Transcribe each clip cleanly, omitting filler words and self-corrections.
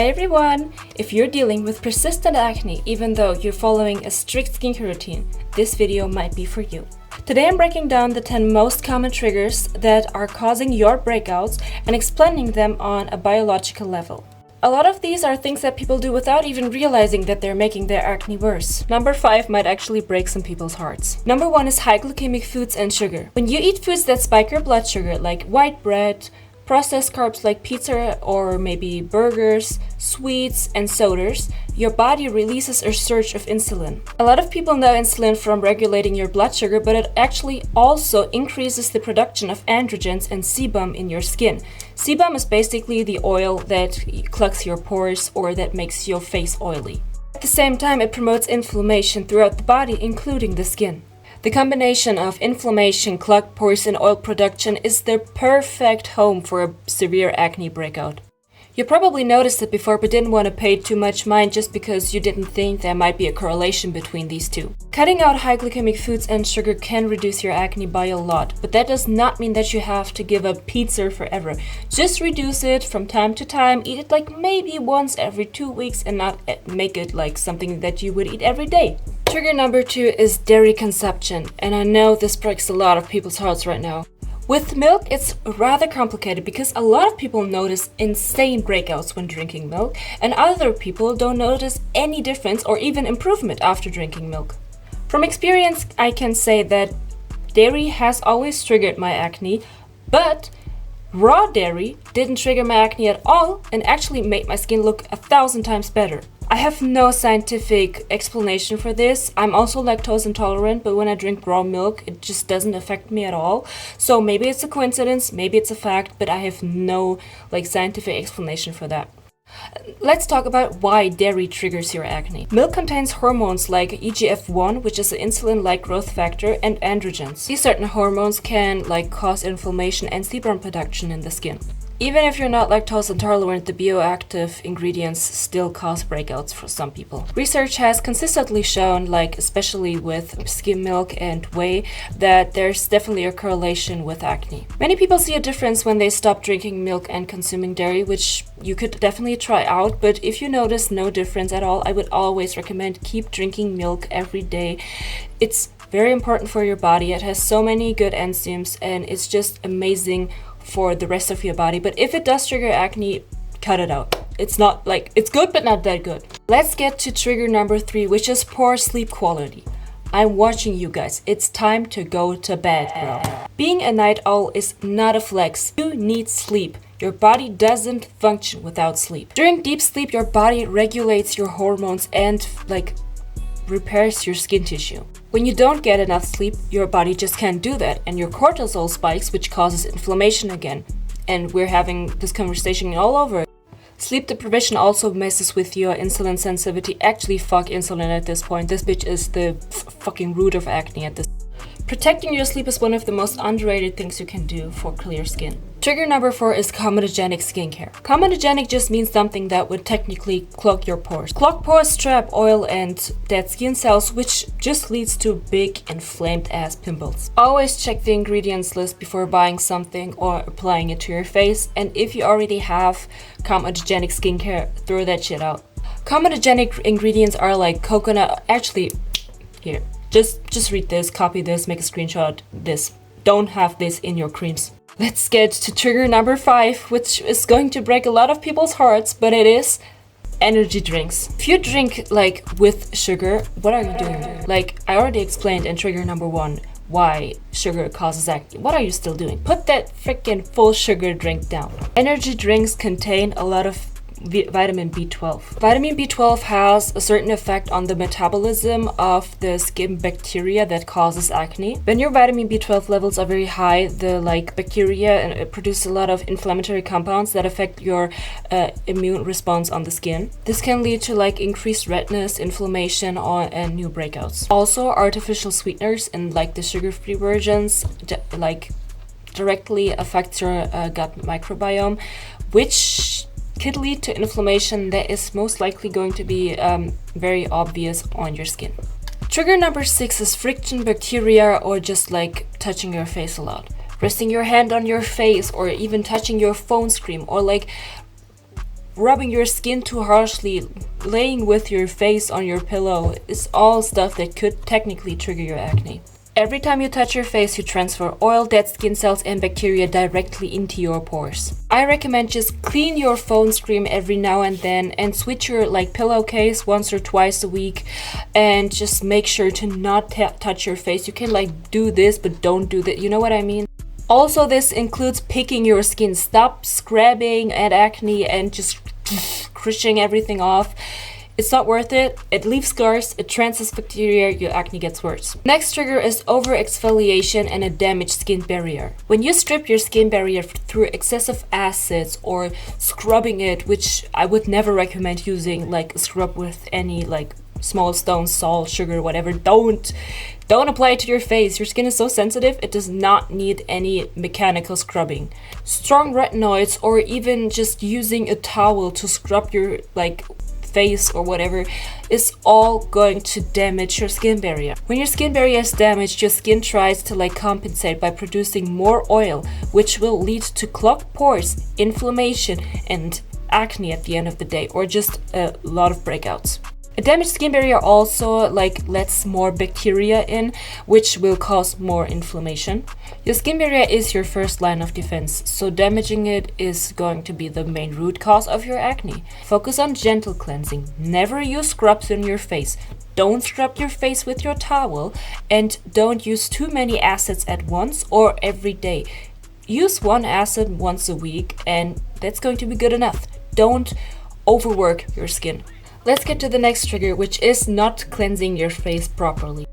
Hi everyone! If you're dealing with persistent acne even though you're following a strict skincare routine, this video might be for you. Today I'm breaking down the 10 most common triggers that are causing your breakouts and explaining them on a biological level. A lot of these are things that people do without even realizing that they're making their acne worse. Number 5 might actually break some people's hearts. Number 1 is high glycemic foods and sugar. When you eat foods that spike your blood sugar like white bread, processed carbs like pizza or maybe burgers, sweets, and sodas, your body releases a surge of insulin. A lot of people know insulin from regulating your blood sugar, but it actually also increases the production of androgens and sebum in your skin. Sebum is basically the oil that clogs your pores or that makes your face oily. At the same time, it promotes inflammation throughout the body, including the skin. The combination of inflammation, clogged pores, and oil production is the perfect home for a severe acne breakout. You probably noticed it before but didn't want to pay too much mind just because you didn't think there might be a correlation between these two. Cutting out high glycemic foods and sugar can reduce your acne by a lot, but that does not mean that you have to give up pizza forever. Just reduce it from time to time, eat it like maybe once every 2 weeks and not make it like something that you would eat every day. Trigger number 2 is dairy consumption, and I know this breaks a lot of people's hearts right now. With milk, it's rather complicated because a lot of people notice insane breakouts when drinking milk, and other people don't notice any difference or even improvement after drinking milk. From experience, I can say that dairy has always triggered my acne, but raw dairy didn't trigger my acne at all and actually made my skin look 1,000 times better. I have no scientific explanation for this. I'm also lactose intolerant, but when I drink raw milk, it just doesn't affect me at all. So maybe it's a coincidence, maybe it's a fact, but I have no scientific explanation for that. Let's talk about why dairy triggers your acne. Milk contains hormones like IGF-1, which is an insulin-like growth factor, and androgens. These certain hormones can cause inflammation and sebum production in the skin. Even if you're not lactose intolerant, the bioactive ingredients still cause breakouts for some people. Research has consistently shown, especially with skim milk and whey, that there's definitely a correlation with acne. Many people see a difference when they stop drinking milk and consuming dairy, which you could definitely try out, but if you notice no difference at all, I would always recommend keep drinking milk every day. It's very important for your body. It has so many good enzymes and it's just amazing for the rest of your body. But if it does trigger acne, cut it out. It's not it's good but not that good. Let's get to trigger number 3, which is poor sleep quality. I'm watching you guys. It's time to go to bed, bro. Being a night owl is not a flex. You need sleep. Your body doesn't function without sleep. During deep sleep, your body regulates your hormones and repairs your skin tissue. When you don't get enough sleep, your body just can't do that, and your cortisol spikes, which causes inflammation again. And we're having this conversation all over. Sleep deprivation also messes with your insulin sensitivity. Actually, fuck insulin at this point. This bitch is the fucking root of acne at this. Protecting your sleep is one of the most underrated things you can do for clear skin. Trigger number 4 is comedogenic skincare. Comedogenic just means something that would technically clog your pores. Clogged pores trap oil and dead skin cells, which just leads to big inflamed ass pimples. Always check the ingredients list before buying something or applying it to your face, and if you already have comedogenic skincare, throw that shit out. Comedogenic ingredients are like coconut. Actually, here. Just read this, copy this, make a screenshot this. Don't have this in your creams. Let's get to trigger number 5, which is going to break a lot of people's hearts, but it is energy drinks. If you drink with sugar, what are you doing? I already explained in trigger number 1 why sugar causes acne. What are you still doing? Put that freaking full sugar drink down. Energy drinks contain a lot of vitamin B12. Vitamin B12 has a certain effect on the metabolism of the skin bacteria that causes acne. When your vitamin B12 levels are very high, the bacteria produce a lot of inflammatory compounds that affect your immune response on the skin. This can lead to increased redness, inflammation, and new breakouts. Also, artificial sweeteners in the sugar-free versions directly affect your gut microbiome, which could lead to inflammation that is most likely going to be very obvious on your skin. Trigger number 6 is friction bacteria, or just touching your face a lot. resting your hand on your face, or even touching your phone screen, or rubbing your skin too harshly, laying with your face on your pillow is all stuff that could technically trigger your acne. Every time you touch your face, you transfer oil, dead skin cells, and bacteria directly into your pores. I recommend just clean your phone screen every now and then and switch your pillowcase once or twice a week, and just make sure to not touch your face. You can do this, but don't do that. You know what I mean? Also, this includes picking your skin. Stop scrubbing at acne and just crushing everything off. It's not worth it. It leaves scars, it transfers bacteria, your acne gets worse. Next trigger is over-exfoliation and a damaged skin barrier. When you strip your skin barrier through excessive acids or scrubbing it, which I would never recommend using a scrub with any small stones, salt, sugar, whatever. Don't apply it to your face. Your skin is so sensitive, it does not need any mechanical scrubbing. Strong retinoids or even just using a towel to scrub your face or whatever is all going to damage your skin barrier. When your skin barrier is damaged, your skin tries to compensate by producing more oil, which will lead to clogged pores, inflammation, and acne at the end of the day, or just a lot of breakouts. A damaged skin barrier also lets more bacteria in, which will cause more inflammation. Your skin barrier is your first line of defense, so damaging it is going to be the main root cause of your acne. Focus on gentle cleansing. Never use scrubs on your face. Don't scrub your face with your towel, and don't use too many acids at once or every day. Use one acid once a week, and that's going to be good enough. Don't overwork your skin. Let's get to the next trigger, which is not cleansing your face properly.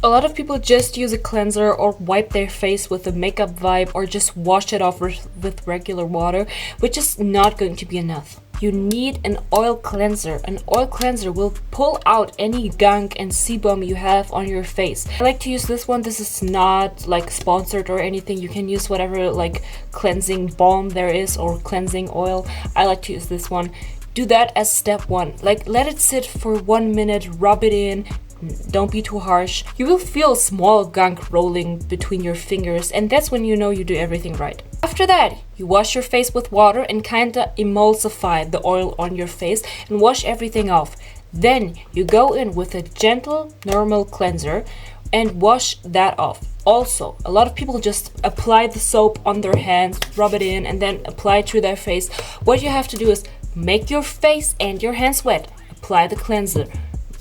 A lot of people just use a cleanser or wipe their face with a makeup wipe or just wash it off with regular water, which is not going to be enough. You need an oil cleanser. An oil cleanser will pull out any gunk and sebum you have on your face. I like to use this one. This is not sponsored or anything. You can use whatever cleansing balm there is or cleansing oil. I like to use this one. Do that as step one. Let it sit for 1 minute, rub it in. Don't be too harsh. You will feel small gunk rolling between your fingers, and that's when you know you do everything right. After that, you wash your face with water and kinda emulsify the oil on your face and wash everything off. Then you go in with a gentle, normal cleanser and wash that off. Also, a lot of people just apply the soap on their hands, rub it in, and then apply it to their face. What you have to do is make your face and your hands wet, apply the cleanser,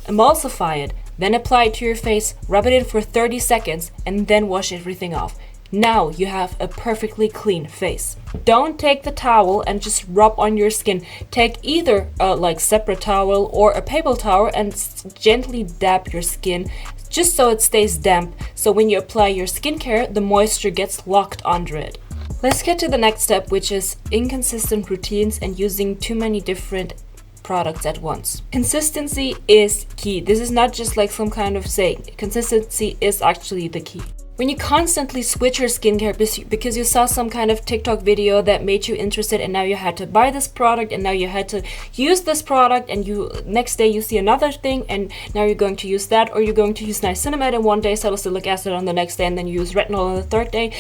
emulsify it, then apply it to your face, rub it in for 30 seconds, and then wash everything off. Now you have a perfectly clean face. Don't take the towel and just rub on your skin. Take either a separate towel or a paper towel and gently dab your skin just so it stays damp. So when you apply your skincare, the moisture gets locked under it. Let's get to the next step, which is inconsistent routines and using too many different products at once. Consistency is key. This is not just some kind of saying. Consistency is actually the key. When you constantly switch your skincare because you saw some kind of TikTok video that made you interested and now you had to buy this product and now you had to use this product, and you next day you see another thing and now you're going to use that, or you're going to use niacinamide in one day, salicylic acid on the next day, and then you use retinol on the third day.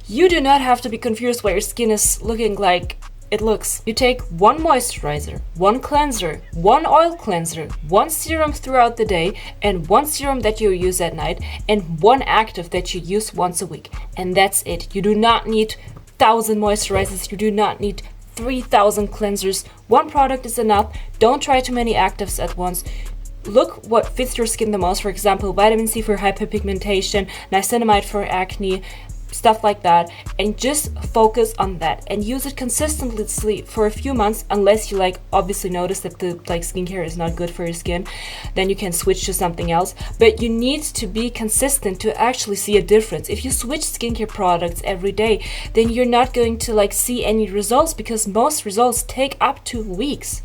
You do not have to be confused why your skin is looking like it looks. You take one moisturizer, one cleanser, one oil cleanser, one serum throughout the day, and one serum that you use at night, and one active that you use once a week. And that's it. You do not need 1,000 moisturizers. You do not need 3,000 cleansers. One product is enough. Don't try too many actives at once. Look what fits your skin the most. For example, vitamin C for hyperpigmentation, niacinamide for acne, stuff like that, and just focus on that and use it consistently for a few months, unless you obviously notice that the skincare is not good for your skin. Then you can switch to something else, but you need to be consistent to actually see a difference. If you switch skincare products every day, then you're not going to see any results, because most results take up to weeks.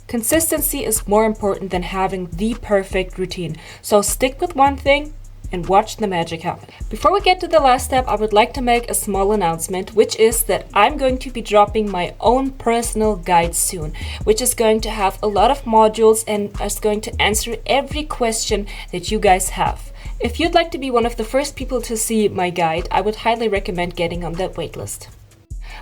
Consistency is more important than having the perfect routine, so stick with one thing and watch the magic happen. Before we get to the last step, I would like to make a small announcement, which is that I'm going to be dropping my own personal guide soon, which is going to have a lot of modules and is going to answer every question that you guys have. If you'd like to be one of the first people to see my guide, I would highly recommend getting on that waitlist.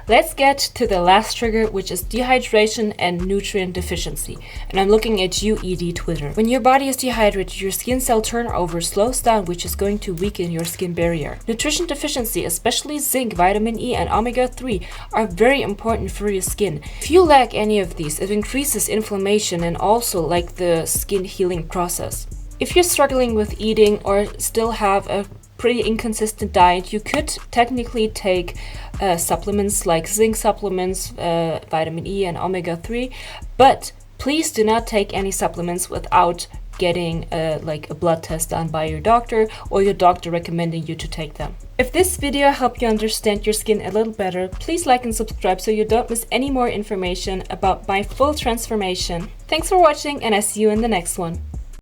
Let's get to the last trigger, which is dehydration and nutrient deficiency. And I'm looking at you, ED Twitter. When your body is dehydrated, your skin cell turnover slows down, which is going to weaken your skin barrier. Nutrition deficiency, especially zinc, vitamin E, and omega-3, are very important for your skin. If you lack any of these, it increases inflammation and also like the skin healing process. If you're struggling with eating or still have a pretty inconsistent diet, you could technically take supplements like zinc supplements, vitamin E, and omega-3, but please do not take any supplements without getting like a blood test done by your doctor or your doctor recommending you to take them. If this video helped you understand your skin a little better, please like and subscribe so you don't miss any more information about my full transformation. Thanks for watching, and I see you in the next one.